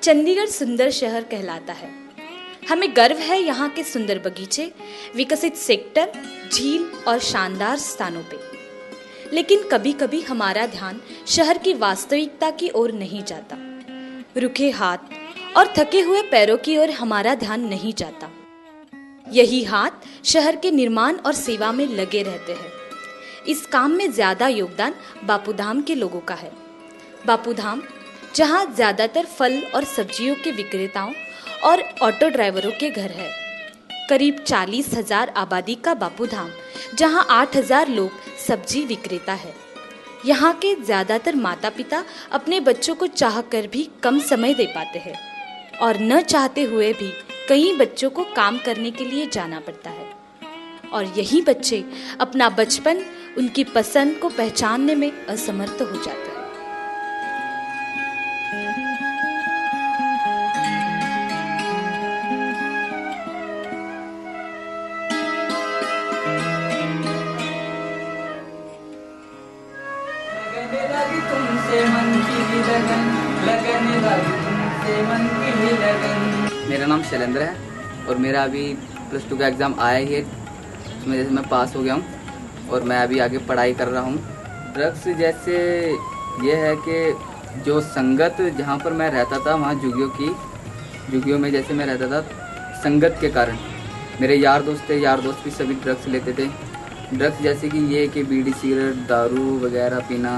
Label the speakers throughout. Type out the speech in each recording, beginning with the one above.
Speaker 1: चंडीगढ़ सुंदर शहर कहलाता है। हमें गर्व है यहाँ के सुंदर बगीचे, विकसित सेक्टर, झील और शानदार स्थानों पे। लेकिन कभी कभी हमारा ध्यान शहर की वास्तविकता की ओर नहीं जाता। रुखे हाथ और थके हुए पैरों की ओर हमारा ध्यान नहीं जाता। यही हाथ शहर के निर्माण और सेवा में लगे रहते हैं। इस काम में ज्यादा योगदान बापूधाम के लोगों का है। बापूधाम, जहाँ ज्यादातर फल और सब्जियों के विक्रेताओं और ऑटो ड्राइवरों के घर है। करीब 40,000 आबादी का बापूधाम, जहाँ 8,000 लोग सब्जी विक्रेता है। यहाँ के ज्यादातर माता पिता अपने बच्चों को चाहकर भी कम समय दे पाते हैं और न चाहते हुए भी कई बच्चों को काम करने के लिए जाना पड़ता है। और यही बच्चे अपना बचपन, उनकी पसंद को पहचानने में असमर्थ हो जाते हैं।
Speaker 2: मेरा नाम शैलेंद्र है और मेरा अभी +2 का एग्ज़ाम आया ही है। उसमें जैसे मैं पास हो गया हूँ और मैं अभी आगे पढ़ाई कर रहा हूँ। ड्रग्स जैसे ये है कि जो संगत जहाँ पर मैं रहता था, वहाँ जुगियों में जैसे मैं रहता था, संगत के कारण मेरे यार दोस्त भी सभी ड्रग्स लेते थे। ड्रग्स जैसे कि ये कि बीड़ी, सिगरेट, दारू वगैरह पीना,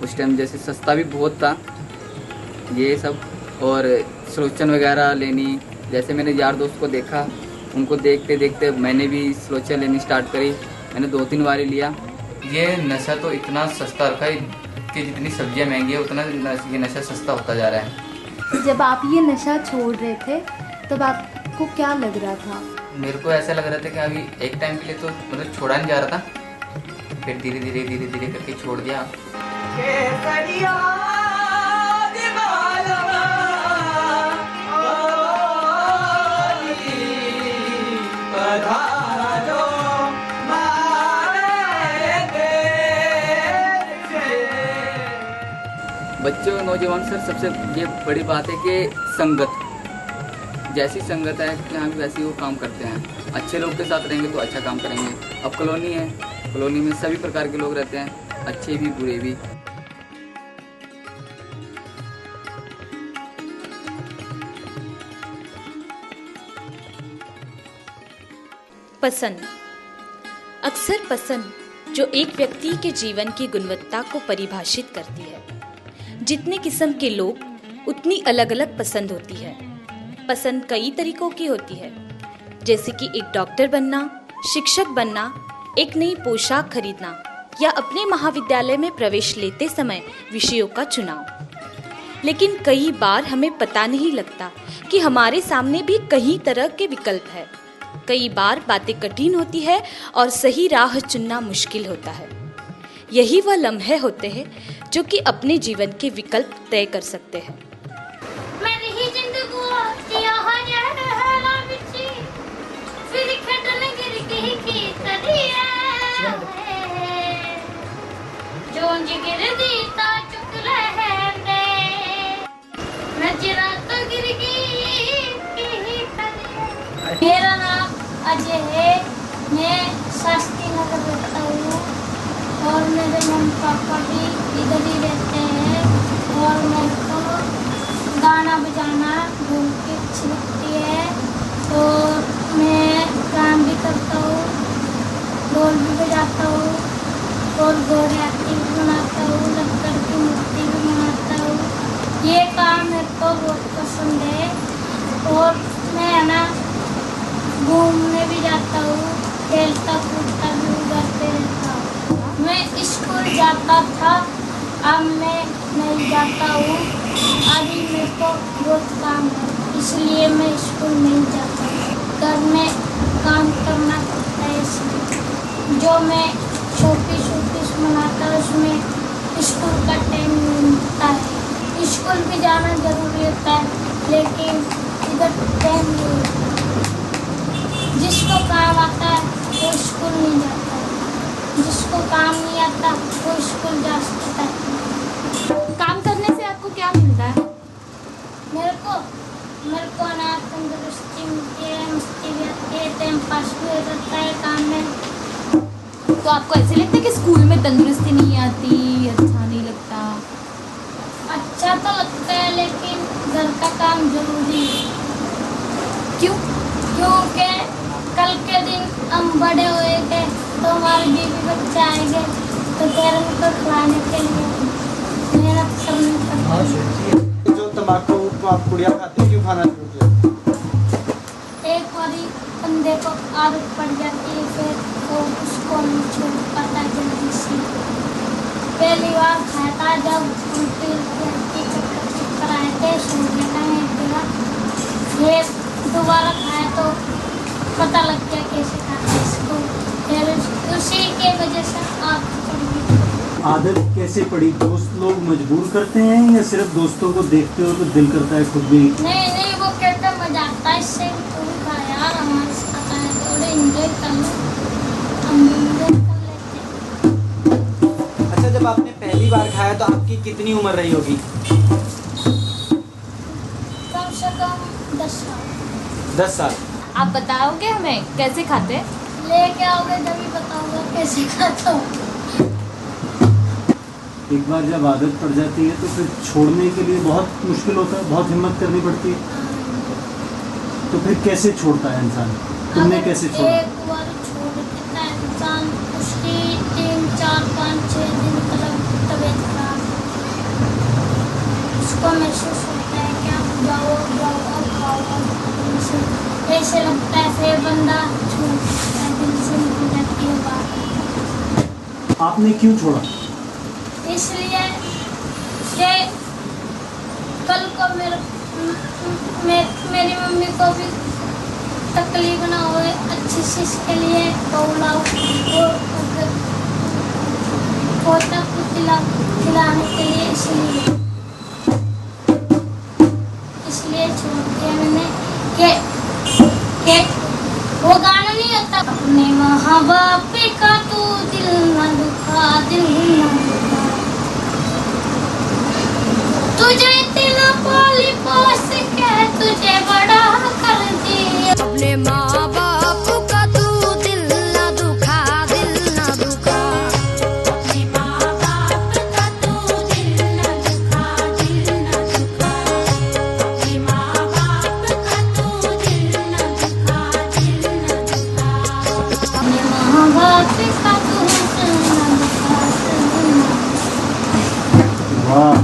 Speaker 2: उस टाइम जैसे सस्ता भी बहुत था ये सब, और स्लोचन वगैरह लेनी। जैसे मैंने यार दोस्त को देखा, उनको देखते देखते मैंने भी स्लोचन लेनी स्टार्ट करी। मैंने 2-3 बार लिया। ये नशा तो इतना सस्ता रखा है कि जितनी सब्जियां महंगी है उतना ये नशा सस्ता होता जा रहा है।
Speaker 3: जब आप ये नशा छोड़ रहे थे तब आपको क्या लग रहा था?
Speaker 2: मेरे को ऐसा लग रहा था कि अभी एक टाइम के लिए तो मतलब छोड़ा नहीं जा रहा था, फिर धीरे धीरे करके छोड़ दिया। बच्चों, नौजवान सर, सबसे ये बड़ी बात है कि संगत, जैसी संगत है कि हम वैसे वो काम करते हैं। अच्छे लोग के साथ रहेंगे तो अच्छा काम करेंगे। अब कॉलोनी है, कॉलोनी में सभी प्रकार के लोग रहते हैं, अच्छे भी बुरे भी।
Speaker 1: पसंद। अक्सर पसंद जो एक व्यक्ति के जीवन की गुणवत्ता को परिभाषित करती है। जितने किस्म के लोग, उतनी अलग अलग पसंद होती है। पसंद कई तरीकों की होती है, जैसे कि एक डॉक्टर बनना, शिक्षक बनना, एक नई पोशाक खरीदना या अपने महाविद्यालय में प्रवेश लेते समय विषयों का चुनाव। लेकिन कई बार हमें पता नहीं लगता कि हमारे सामने भी कई तरह के विकल्प है। कई बार बातें कठिन होती है और सही राह चुनना मुश्किल होता है। यही वह लम्हे होते हैं जो कि अपने जीवन के विकल्प तय कर सकते हैं।
Speaker 4: मेरा नाम अजय है, मैं शास्त्री नगर रहता हूँ और मेरे मम्मी पापा भी इधर ही रहते हैं। और मेरे को गाना बजाना बहुत ही अच्छी लगती है और मैं काम भी करता हूँ, ढोल भी बजाता हूँ और घोड़े आरती भी बनाता हूँ, लक्कड़ की मूर्ति भी बनाता हूँ। ये काम मेरे को बहुत पसंद है। और मैं ना घूमने भी जाता हूँ, खेलता कूदता भी उड़ाते रहता हूँ। मैं स्कूल जाता था, अब मैं नहीं जाता हूँ। अभी मेरे को बहुत काम है, इसलिए मैं स्कूल नहीं जाता हूँ। घर में काम करना पड़ता है, इसलिए जो मैं शोपीस मनाता हूँ उसमें स्कूल का टाइम मिलता है। स्कूल भी जाना जरूरी होता है, लेकिन इधर टाइम नहीं होता। जिसको काम आता है वो स्कूल नहीं जाता है, जिसको काम नहीं आता वो स्कूल जा सकता है।
Speaker 3: काम करने से आपको क्या मिलता है?
Speaker 4: मेरे को ना तंदुरुस्ती मिलती है, मस्ती भी आती है, टाइम पास भी हो जाता है काम में।
Speaker 1: तो आपको ऐसे लगता है कि स्कूल में तंदुरुस्ती नहीं आती, अच्छा नहीं लगता?
Speaker 4: अच्छा तो लगता है लेकिन घर का काम जरूरी है।
Speaker 1: क्यों?
Speaker 4: क्योंकि कल के दिन हम बड़े हुए थे तो हमारे बीवी बच्चे आएंगे तो फिर उनको खिलाने के लिए मेहनत करनी पड़ती है।
Speaker 5: जो तम्बाकू आप पुड़िया खाते हैं, क्यों खाना शुरू किया?
Speaker 4: एक बारी बंदे को आदत पड़ जाती है फिर वो उसको नहीं छोड़ पाता जल्दी से। पहली बार खाया था जब उल्टी चक्कर आए थे, सोने का नहीं दिला। फिर दोबारा खाया तो पता लग गया कैसे खाते इसको, फिर उसी के वजह से आदत पड़ गई।
Speaker 6: आदत कैसे पड़ी? दोस्त लोग मजबूर करते हैं या सिर्फ दोस्तों को देखते हो तो दिल करता है खुद भी?
Speaker 4: नहीं वो कहते मजा आता है इससे, तुम खा यार हमारे साथ आए थोड़े एंजॉय कर लो, हम भी एंजॉय कर लेते हैं।
Speaker 5: अच्छा, जब आपने पहली बार खाया तो आपकी कितनी उम्र रही होगी?
Speaker 4: कम से कम 10 साल।
Speaker 5: 10 साल।
Speaker 1: आप बताओगे हमें कैसे खाते हैं?
Speaker 4: लेके आओगे तभी बताऊंगा कैसे खाता हूँ।
Speaker 6: एक बार जब आदत पड़ जाती है तो फिर छोड़ने के लिए बहुत मुश्किल होता है, बहुत हिम्मत करनी पड़ती है। तो फिर कैसे छोड़ता है इंसान? तुमने
Speaker 4: अगर
Speaker 6: कैसे छोड़ा?
Speaker 4: एक बार छोड़ देता है इंसान, उसकी 3, 4, 5, 6 दिन तक तबीयत खराब, उसको महसूस होता है कि आप जाओ और खाओ, ऐसे लगता है फिर बंदा छोड़ देता है, दिल से निकल जाती है बात।
Speaker 6: आपने क्यों छोड़ा?
Speaker 4: इसलिए कि कल को मेरी मम्मी को भी तकलीफ ना हो, अच्छी चीज के लिए पोता को खिलाने के लिए, इसलिए छोड़ दिया मैंने कि वो गाना नहीं होता, अपने माँ बाप का तू दिल न दुखा, दिल न दुखा, तुझे इतना पाली पोस के तुझे बड़ा कर दिया।
Speaker 7: अपने माँ बाप का तू दिल न दुखा, दिल न दुखा। अपने माँ बाप का तू दिल न दुखा, दिल न दुखा। अपने माँ बाप का तू दिल न दुखा, दिल न दुखा।
Speaker 4: अपने माँ बाप का तू दिल न दुखा, दिल न दुखा।
Speaker 6: वाह,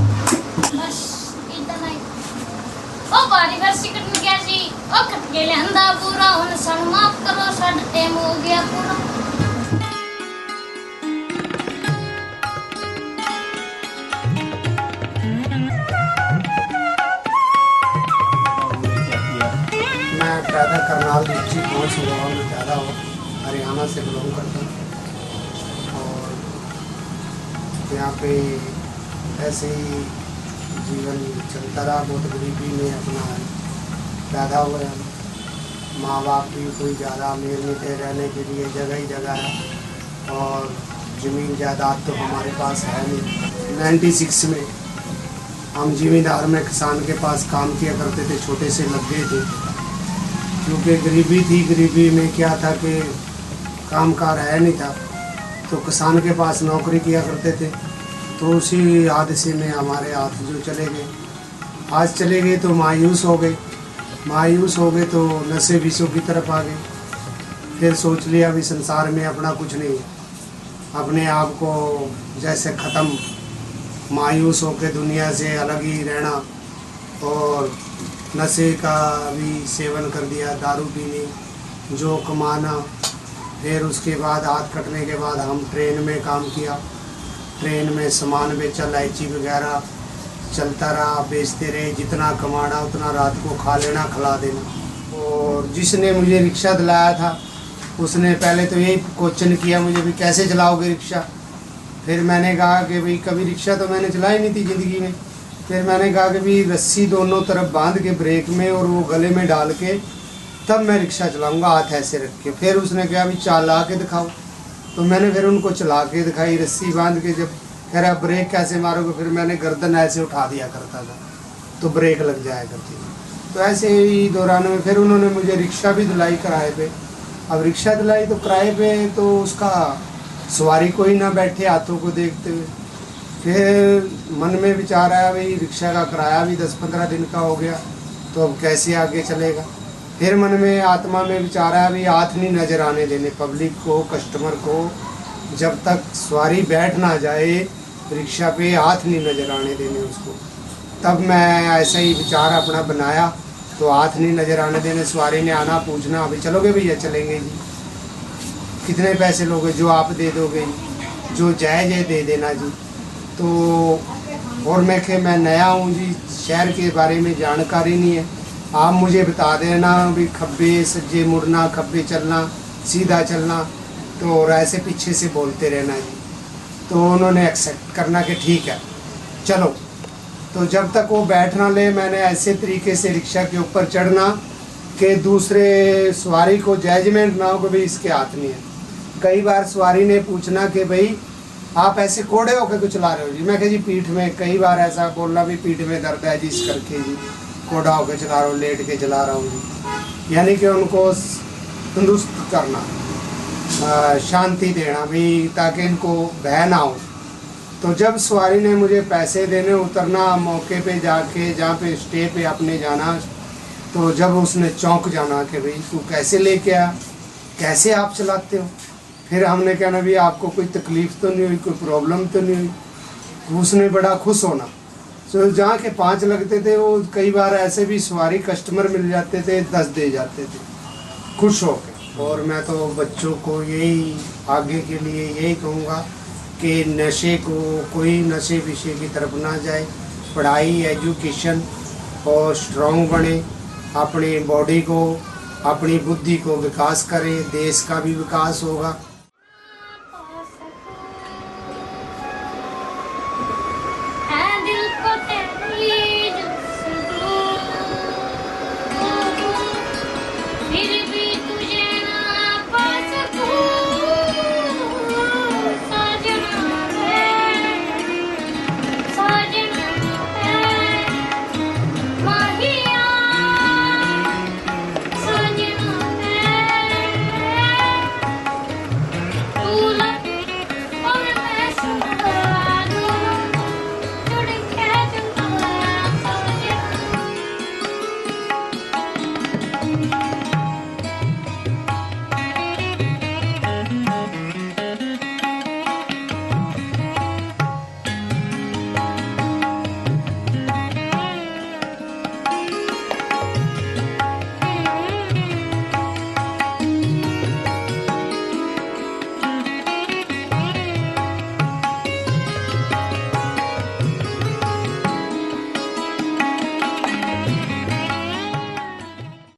Speaker 4: बारी बार सिकट में गया जी, ओ कट के लेंदा पूरा, उन सन माफ करो, साढ़े टाइम हो गया पूरा।
Speaker 8: मैं पैदा करनाल डिस्ट्रिक्ट पहुँच गाँव में पैदा हूँ, हरियाणा से बिलोंग करता हूँ। और यहाँ पे ऐसे ही जीवन चलता रहा, बहुत गरीबी में अपना पैदा हुए हम। माँ बाप भी कोई ज़्यादा अमीर नहीं थे, रहने के लिए जगह ही जगह है और ज़मीन जायदाद तो हमारे पास है नहीं। 96 में हम ज़मींदार में किसान के पास काम किया करते थे, छोटे से लग गए थे क्योंकि गरीबी थी। गरीबी में क्या था कि काम कार है नहीं था, तो किसान के पास नौकरी किया करते थे। तो उसी हादसे में हमारे हाथ जो चले गए, आज चले गए तो मायूस हो गए। मायूस हो गए तो नशे विषयों की तरफ आ गए। फिर सोच लिया भी संसार में अपना कुछ नहीं, अपने आप को जैसे ख़त्म, मायूस होकर दुनिया से अलग ही रहना। और नशे का भी सेवन कर दिया, दारू पीनी, जो कमाना। फिर उसके बाद हाथ कटने के बाद हम ट्रेन में काम किया, ट्रेन में सामान बेचा, इलायची वगैरह चलता रहा, बेचते रहे। जितना कमाना उतना रात को खा लेना, खिला देना। और जिसने मुझे रिक्शा दिलाया था उसने पहले तो यही क्वेश्चन किया मुझे भी, कैसे चलाओगे रिक्शा। फिर मैंने कहा कि भाई कभी रिक्शा तो मैंने चलाई नहीं थी ज़िंदगी में। फिर मैंने कहा कि भाई रस्सी दोनों तरफ बांध के ब्रेक में और वो गले में डाल के तब मैं रिक्शा चलाऊँगा, हाथ ऐसे रख के। फिर उसने कहा भी चला के दिखाओ, तो मैंने फिर उनको चला के दिखाई, रस्सी बांध के। जब कह रहा ब्रेक कैसे मारोगे, फिर मैंने गर्दन ऐसे उठा दिया करता था। तो ब्रेक लग जाया करती थी। तो ऐसे ही दौरान में फिर उन्होंने मुझे रिक्शा भी दिलाई किराए पे। अब रिक्शा दिलाई तो किराए पे, तो उसका सवारी कोई ना बैठे हाथों को देखते हुए। फिर मन में विचार आया भाई रिक्शा का किराया भी 10-15 दिन का हो गया, तो अब कैसे आगे चलेगा। फिर मन में आत्मा में विचार आया भाई हाथ नहीं नज़र आने देने पब्लिक को, कस्टमर को, जब तक सवारी बैठ ना जाए रिक्शा पे हाथ नहीं नज़र आने देने उसको। तब मैं ऐसा ही विचार अपना बनाया, तो हाथ नहीं नज़र आने देने, सवारी ने आना पूछना अभी चलोगे भैया, चलेंगे जी, कितने पैसे लोगे, जो आप दे दोगे, जो जायज़ है दे देना जी। तो और मैं नया हूँ जी, शहर के बारे में जानकारी नहीं है, आप मुझे बता देना भी खब्बे सज्जे मुड़ना, खब्बे चलना, सीधा चलना, तो और ऐसे पीछे से बोलते रहना जी। तो उन्होंने एक्सेप्ट करना कि ठीक है चलो। तो जब तक वो बैठ ना ले, मैंने ऐसे तरीके से रिक्शा के ऊपर चढ़ना कि दूसरे सवारी को जजमेंट ना हो कि भाई इसके हाथ नहीं है। कई बार सवारी ने पूछना कि भाई आप ऐसे कोड़े होकर क्यों चला रहे हो जी। मैं कहा जी पीठ में, कई बार ऐसा बोलना भी पीठ में दर्द है जी इस करके जी कोड़ा होकर चला रहा हूँ, लेट के चला रहा हूँ जी। यानी कि उनको तंदुरुस्त करना, शांति देना भी, ताकि इनको भय ना हो। तो जब सवारी ने मुझे पैसे देने उतरना, मौके पे जाके जहाँ पे स्टे पे अपने जाना, तो जब उसने चौंक जाना कि भाई तू कैसे लेके आया, कैसे आप चलाते हो। फिर हमने कहना भी आपको कोई तकलीफ़ तो नहीं हुई, कोई प्रॉब्लम तो नहीं हुई। उसने बड़ा खुश होना। तो जहाँ के 5 लगते थे, वो कई बार ऐसे भी सवारी कस्टमर मिल जाते थे 10 दे जाते थे खुश होकर। और मैं तो बच्चों को यही आगे के लिए यही कहूँगा कि नशे को, कोई नशे विषय की तरफ ना जाए, पढ़ाई एजुकेशन और स्ट्रॉन्ग बने, अपनी बॉडी को, अपनी बुद्धि को विकास करें, देश का भी विकास होगा।